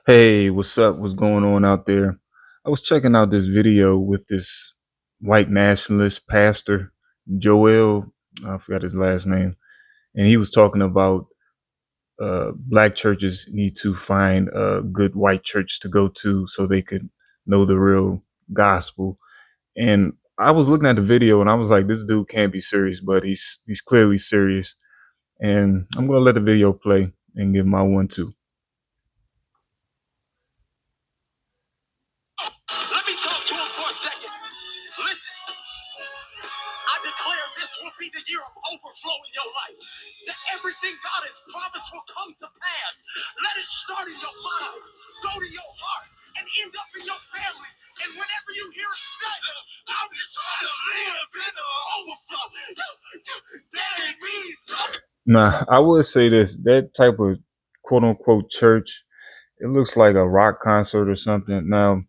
Hey, what's up? What's going on out there? I was checking out this video with this white nationalist pastor, Joel, I forgot his last name, and he was talking about black churches need to find a good white church to go to so they could know the real gospel. And I was looking at the video and I was like, this dude can't be serious, but he's clearly serious. And I'm gonna let the video play and give my 1 2. Let me talk to him for a second. Listen, I declare this will be the year of overflow in your life. That everything God has promised will come to pass. Let it start in your mind, go to your heart, and end up in your family. And whenever you hear it say, I'm just trying to live in the overflow. That ain't me. Now, I would say this, that type of quote unquote church, it looks like a rock concert or something. Now,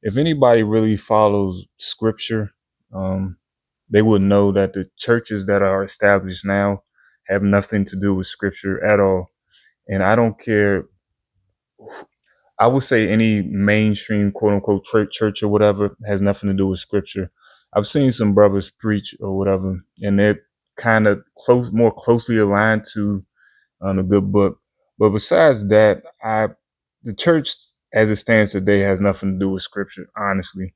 if anybody really follows scripture, um, they would know that the churches that are established now have nothing to do with scripture at all. And I don't care. I would say any mainstream quote unquote church or whatever has nothing to do with scripture. I've seen some brothers preach or whatever, and they're kind of more closely aligned to a good book. But besides that, the church as it stands today has nothing to do with scripture, honestly.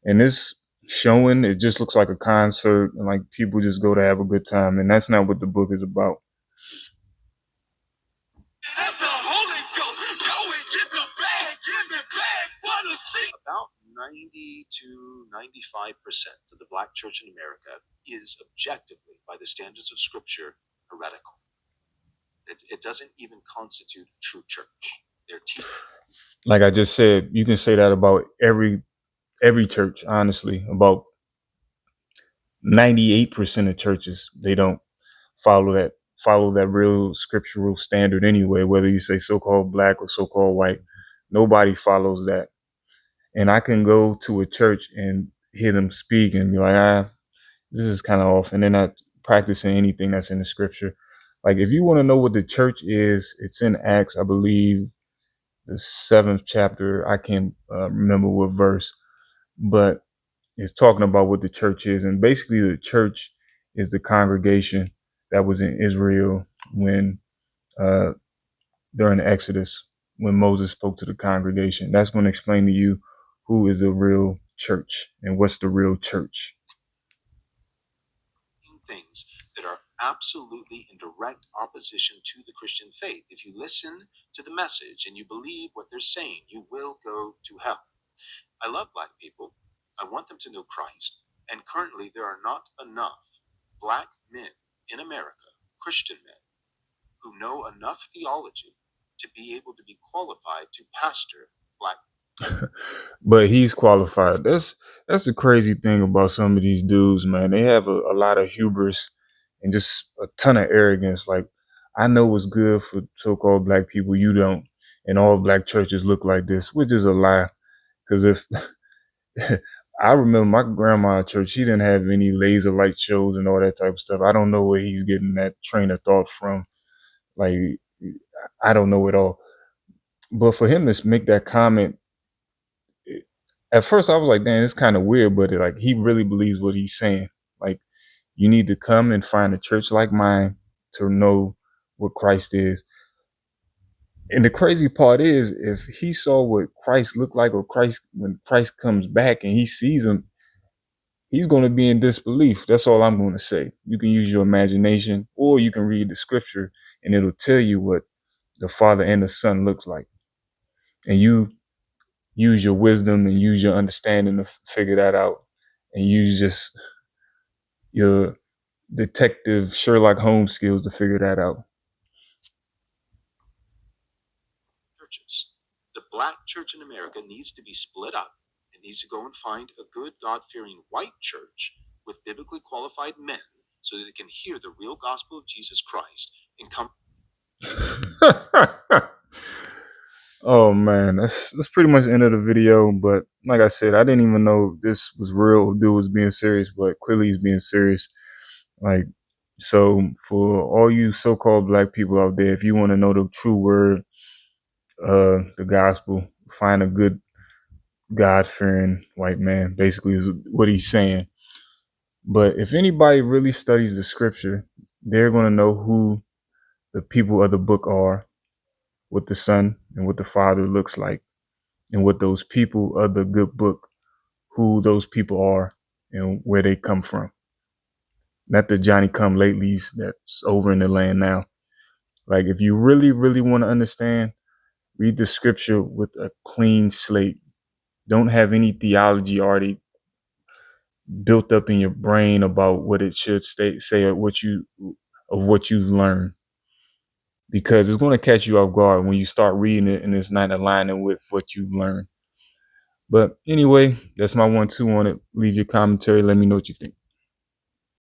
And this showing, it just looks like a concert and like people just go to have a good time. And that's not what the book is about. That's the Holy Ghost. Go and get the bag. Give it back for the seat. About 90 to 95% of the black church in America is objectively, by the standards of Scripture, heretical. It doesn't even constitute a true church. They're teaching. Like I just said, you can say that about every church, honestly. About 98% of churches, they don't follow that real scriptural standard anyway, whether you say so-called black or so-called white. Nobody follows that. And I can go to a church and hear them speak and be like, this is kind of off. And they're not practicing anything that's in the scripture. Like, if you want to know what the church is, it's in Acts, I believe, the 7th chapter. I can't remember what verse, but it's talking about what the church is. And basically, the church is the congregation that was in Israel when uh, during the Exodus, when Moses spoke to the congregation. That's going to explain to you who is the real church and what's the real church. Things that are absolutely in direct opposition to the Christian faith. If you listen to the message and you believe what they're saying, you will go to hell. I love black people. I want them to know Christ. And currently, there are not enough black men in America, Christian men, who know enough theology to be able to be qualified to pastor black. But he's qualified. That's the crazy thing about some of these dudes, man. They have a lot of hubris and just a ton of arrogance. Like, I know what's good for so-called black people, you don't. And all black churches look like this, which is a lie. Because if I remember my grandma at church, she didn't have any laser light shows and all that type of stuff. I don't know where he's getting that train of thought from. Like, I don't know at all. But for him to make that comment, at first I was like, damn, it's kind of weird, but like, he really believes what he's saying. Like, you need to come and find a church like mine to know what Christ is. And the crazy part is, if he saw what Christ looked like, or when Christ comes back and he sees him, he's going to be in disbelief. That's all I'm going to say. You can use your imagination, or you can read the scripture and it'll tell you what the Father and the Son looks like. And you use your wisdom and use your understanding to figure that out. And use just your detective Sherlock Holmes skills to figure that out. Churches. The black church in America needs to be split up. It needs to go and find a good, God-fearing white church with biblically qualified men so that they can hear the real gospel of Jesus Christ and come. Oh man, that's pretty much the end of the video. But like I said, I didn't even know this was real. Dude was being serious, but clearly he's being serious. Like, so for all you so-called black people out there, if you want to know the true word, the gospel. Find a good God-fearing white man, basically, is what he's saying. But if anybody really studies the scripture, they're going to know who the people of the book are, what the son and what the father looks like, and what those people of the good book, who those people are and where they come from. Not the Johnny come latelys that's over in the land now. Like, if you really, really want to understand, read the scripture with a clean slate. Don't have any theology already built up in your brain about what it should say or what you've learned, because it's going to catch you off guard when you start reading it and it's not aligning with what you've learned. But anyway, that's my 1-2 on it. Leave your commentary. Let me know what you think.